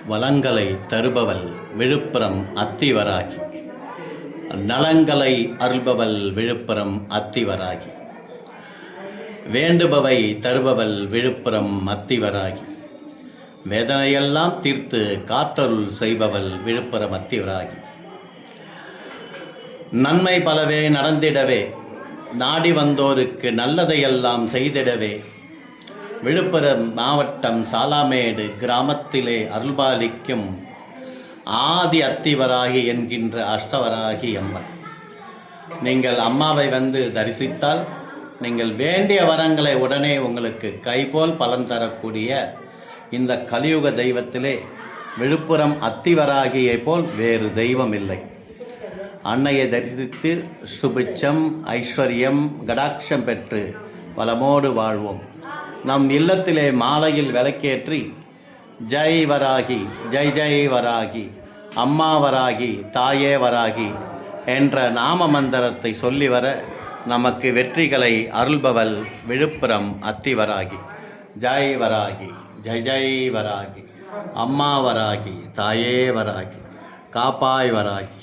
வளங்களை தருபவள் விழுப்புரம் அத்திவராகி, நலங்களை அருள்பவள் விழுப்புரம் அத்திவராகி, வேண்டுபவை தருபவள் விழுப்புரம் அத்திவராகி, வேதனையெல்லாம் தீர்த்து காத்தருள் செய்பவள் விழுப்புரம் அத்திவராகி, நன்மை பலவே நடந்திடவே நாடி வந்தோருக்கு நல்லதையெல்லாம் செய்திடவே விழுப்புரம் மாவட்டம் சாலாமேடு கிராமத்திலே அருள்பாலிக்கும் ஆதி அத்திவராகி என்கின்ற அஷ்டவராகி அம்மன். நீங்கள் அம்மாவை வந்து தரிசித்தால் நீங்கள் வேண்டிய வரங்களை உடனே உங்களுக்கு கைபோல் பலன் தரக்கூடிய இந்த கலியுக தெய்வத்திலே விழுப்புரம் அத்திவராகியை போல் வேறு தெய்வம் இல்லை. அன்னையை தரிசித்து சுபிட்சம் ஐஸ்வர்யம் கடாட்சம் பெற்று வளமோடு வாழ்வோம். நம் இல்லத்திலே மாலையில் விளக்கேற்றி ஜெய் வராகி, ஜெய் ஜெய் வராகி, அம்மா வராகி, தாயே வராகி என்ற நாம மந்திரத்தை சொல்லி வர நமக்கு வெற்றிகளை அருள்பவள் விழுப்புரம் அத்திவராகி. ஜெய் வராகி, ஜெய் ஜெய் வராகி, அம்மா வராகி, தாயே வராகி, காப்பாய் வராகி.